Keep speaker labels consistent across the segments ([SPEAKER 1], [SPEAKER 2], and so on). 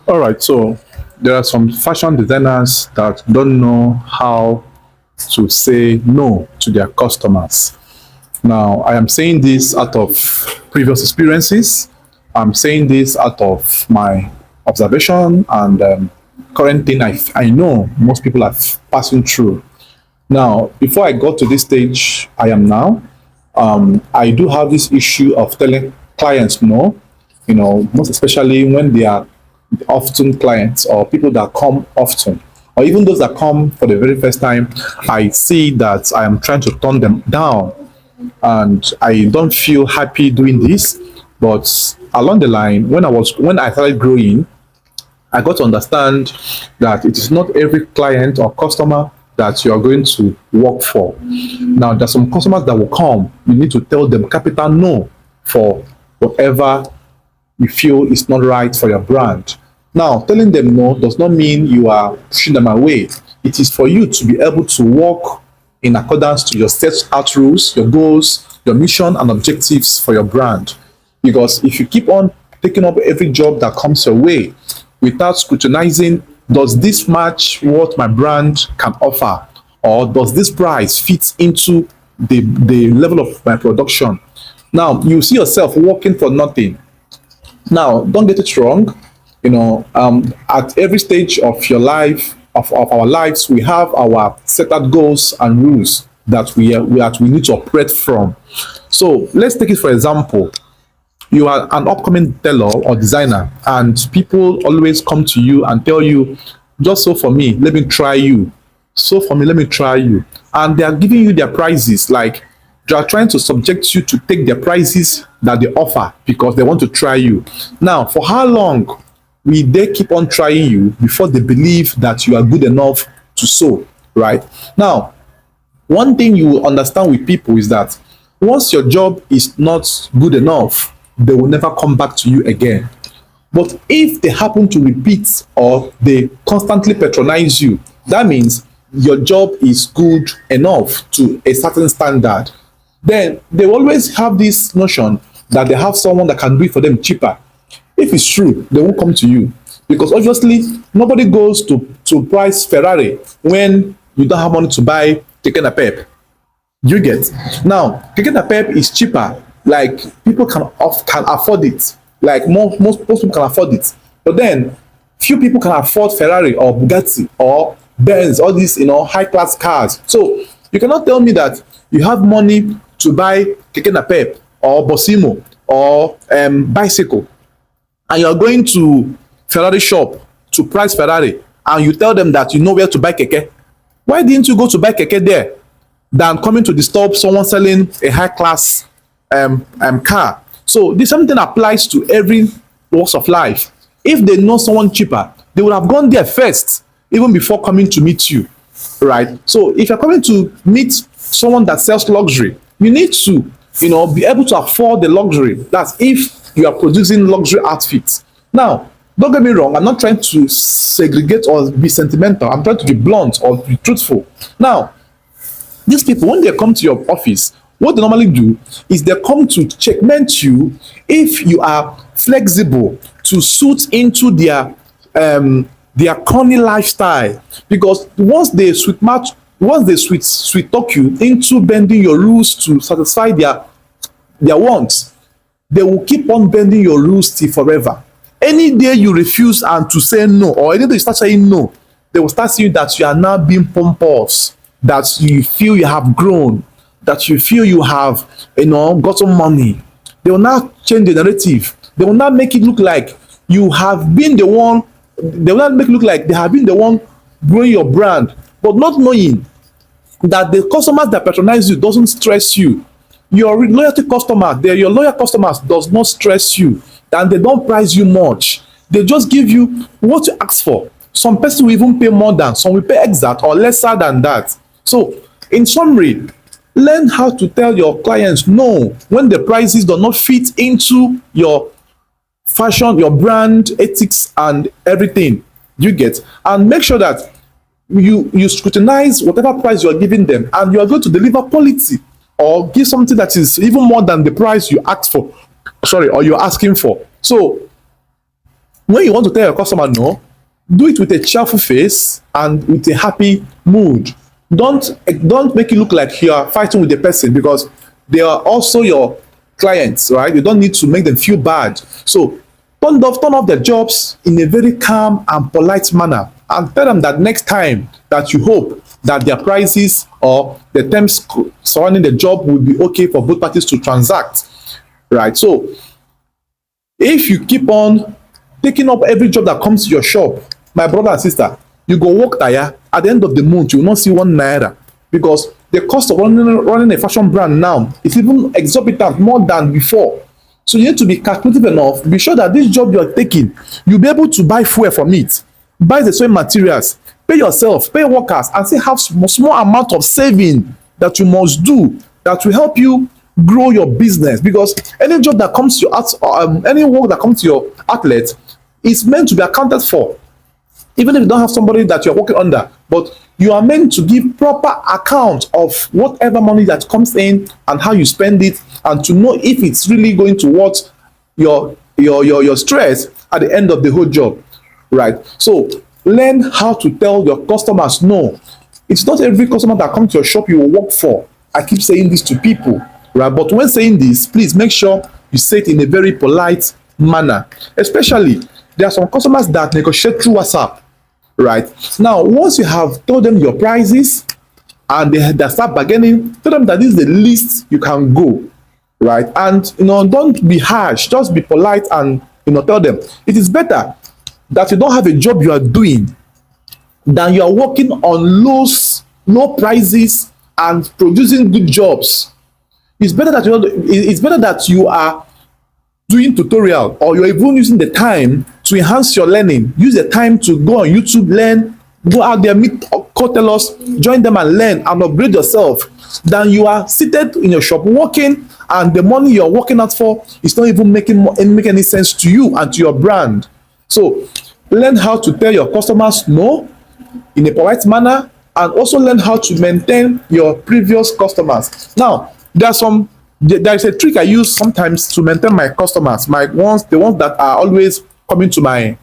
[SPEAKER 1] All right, so there are some fashion designers that don't know how to say no to their customers. Now, I am saying this out of previous experiences. I'm saying this out of my observation and current thing I know most people are passing through. Now, before I got to this stage I am now, I do have this issue of telling clients no, most especially when they are often clients or people that come often, or even those that come for the very first time. I see that I am trying to turn them down and I don't feel happy doing this. But along the line, when I started growing, I got to understand that it is not every client or customer that you are going to work for. Now, there's some customers that will come. You need to tell them capital no for whatever you feel is not right for your brand. Now, telling them no does not mean you are pushing them away. It is for you to be able to work in accordance to your set out rules, your goals, your mission and objectives for your brand. Because if you keep on taking up every job that comes your way without scrutinizing, does this match what my brand can offer? Or does this price fit into the level of my production? Now, you see yourself working for nothing. Now, don't get it wrong. At every stage of your life, of our lives, we have our set out goals and rules that we need to operate from. So let's take it for example. You are an upcoming tailor or designer, and people always come to you and tell you, just so for me, let me try you. So for me, let me try you. And they are giving you their prices, like they are trying to subject you to take their prices that they offer because they want to try you. Now, for how long will they keep on trying you before they believe that you are good enough to sew, right? Now, one thing you will understand with people is that once your job is not good enough, they will never come back to you again. But if they happen to repeat or they constantly patronize you, that means your job is good enough to a certain standard. Then they always have this notion that they have someone that can do it for them cheaper. If it's true, they won't come to you because obviously nobody goes to price Ferrari when you don't have money to buy keke napep. You get now keke napep is cheaper. Like people can afford it. Like most people can afford it. But then few people can afford Ferrari or Bugatti or Benz, all these high class cars. So you cannot tell me that you have money to buy keke napep or Bosimo or bicycle, and you're going to Ferrari shop to price Ferrari, and you tell them that you know where to buy keke. Why didn't you go to buy keke there than coming to disturb someone selling a high class car? So the same thing applies to every walks of life. If they know someone cheaper, they would have gone there first, even before coming to meet you, right? So if you're coming to meet someone that sells luxury, you need to, be able to afford the luxury. That's if you are producing luxury outfits. Now, don't get me wrong, I'm not trying to segregate or be sentimental. I'm trying to be blunt or be truthful. Now, these people, when they come to your office, what they normally do is they come to checkmate you if you are flexible to suit into their corny lifestyle. Because once they sweet talk you into bending your rules to satisfy their wants, they will keep on bending your rules till forever. Any day you refuse and to say no, or any day you start saying no, they will start seeing that you are now being pompous, that you feel you have grown, that you feel you have, gotten money. They will now change the narrative. They will not make it look like you have been the one. They will not make it look like they have been the one growing your brand, but not knowing that the customers that patronize you doesn't stress you. Your loyalty customer, your loyal customers does not stress you, and they don't price you much. They just give you what you ask for. Some person will even pay more than, some will pay exact or lesser than that. So, in summary, learn how to tell your clients no when the prices do not fit into your fashion, your brand ethics and everything. You get, and make sure that you scrutinize whatever price you are giving them, and you are going to deliver quality or give something that is even more than the price you asked for, sorry, or you're asking for. So When you want to tell your customer no, do it with a cheerful face and with a happy mood. Don't make it look like you are fighting with the person, because they are also your clients, right? You don't need to make them feel bad. So turn off their jobs in a very calm and polite manner, and tell them that next time that you hope that their prices or the terms surrounding the job will be okay for both parties to transact, right? So if you keep on taking up every job that comes to your shop, my brother and sister, you go work tire. At the end of the month, you will not see 1 naira, because the cost of running a fashion brand now is even exorbitant more than before. So you need to be calculative enough. Be sure that this job you are taking, you'll be able to buy fuel from it, buy the sewing materials, pay yourself, pay workers, and still have small amount of saving that you must do that will help you grow your business. Because any job that comes to your any work that comes to your outlet is meant to be accounted for, even if you don't have somebody that you're working under, but you are meant to give proper account of whatever money that comes in and how you spend it, and to know if it's really going to worth your stress at the end of the whole job, right? So learn how to tell your customers no. It's not every customer that comes to your shop you will work for. I keep saying this to people, right? But when saying this, please make sure you say it in a very polite manner. Especially, there are some customers that negotiate through WhatsApp, right? Now, once you have told them your prices and they start bargaining, tell them that this is the least you can go, right? And don't be harsh, just be polite, and tell them it is better that you don't have a job you are doing than you are working on low prices and producing good jobs. It's better that you are doing tutorial, or you're even using the time to enhance your learning. Use the time to go on YouTube, learn, go out there, meet co-tailors, join them and learn and upgrade yourself, than you are seated in your shop working, and the money you're working out for is not even make any sense to you and to your brand. So learn how to tell your customers no in a polite manner, and also learn how to maintain your previous customers. Now, there is a trick I use sometimes to maintain my customers, the ones that are always coming to my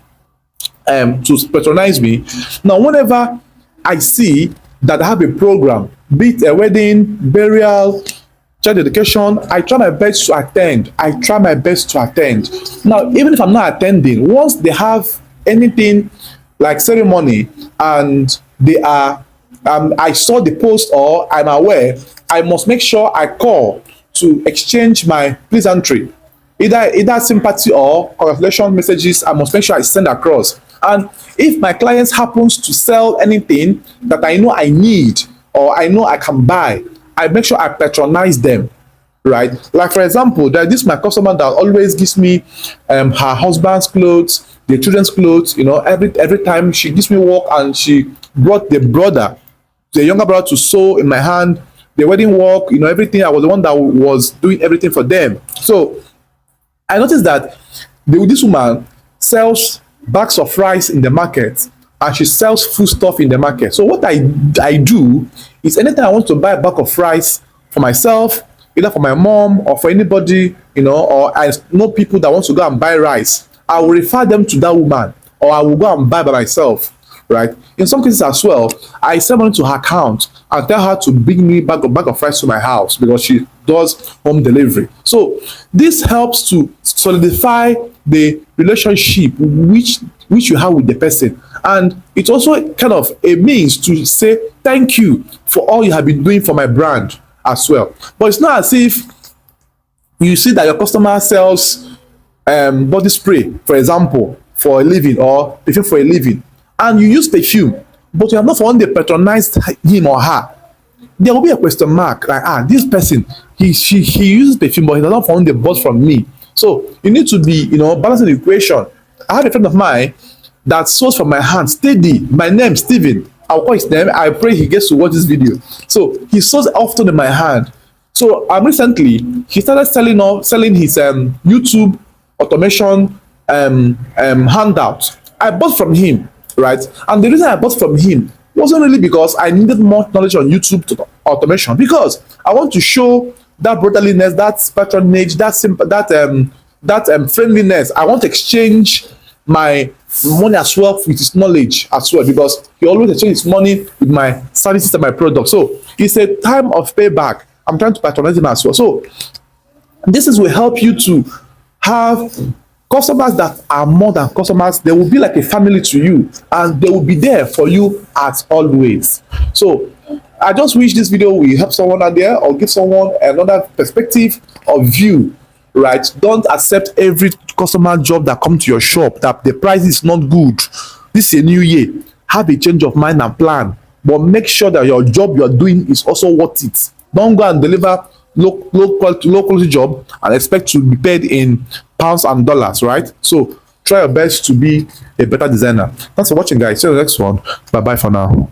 [SPEAKER 1] to patronize me. Now, whenever I see that I have a program, be it a wedding, burial, child education, I try my best to attend. Now, even if I'm not attending, once they have anything like ceremony and they are I saw the post or I'm aware, I must make sure I call to exchange my pleasantry, either sympathy or congratulation messages. I must make sure I send across. And if my clients happens to sell anything that I know I need or I know I can buy, I make sure I patronize them, right? Like, for example, this my customer that always gives me her husband's clothes, the children's clothes. Every time she gives me work, and she brought the younger brother to sew in my hand, the wedding work, everything. I was the one that was doing everything for them. So I noticed that this woman sells bags of rice in the market, and she sells food stuff in the market. So what I do is, anytime I want to buy a bag of rice for myself, either for my mom or for anybody, or I know people that want to go and buy rice, I will refer them to that woman, or I will go and buy by myself, right? In some cases as well, I send money to her account and tell her to bring me bag of rice to my house, because she does home delivery. So this helps to solidify the relationship which you have with the person, and it's also kind of a means to say thank you for all you have been doing for my brand as well. But it's not as if you see that your customer sells body spray, for example, for a living, or perfume for a living, and you use perfume, but you have not for one day patronized him or her. There will be a question mark, like, this person, he uses perfume, but he does not for one day bought from me. So you need to be balancing the equation. I have a friend of mine that sews from my hand steady. My name Steven, I'll call his name. I pray he gets to watch this video. So he sews often in my hand. So recently he started selling his YouTube automation handout. I bought from him, right? And the reason I bought from him wasn't really because I needed more knowledge on YouTube automation, because I want to show that brotherliness, that patronage, that friendliness. I want to exchange my money as well with his knowledge as well, because he always exchange his money with my services and my product. So it's a time of payback. I'm trying to patronize him as well. So this is will help you to have customers that are more than customers. They will be like a family to you, and they will be there for you as always. So I just wish this video will help someone out there, or give someone another perspective of view, right? Don't accept every customer job that come to your shop that the price is not good. This is a new year. Have a change of mind and plan, but make sure that your job you're doing is also worth it. Don't go and deliver low quality job and expect to be paid in pounds and dollars, right? So try your best to be a better designer. Thanks for watching, guys. See you in the next one. Bye bye for now.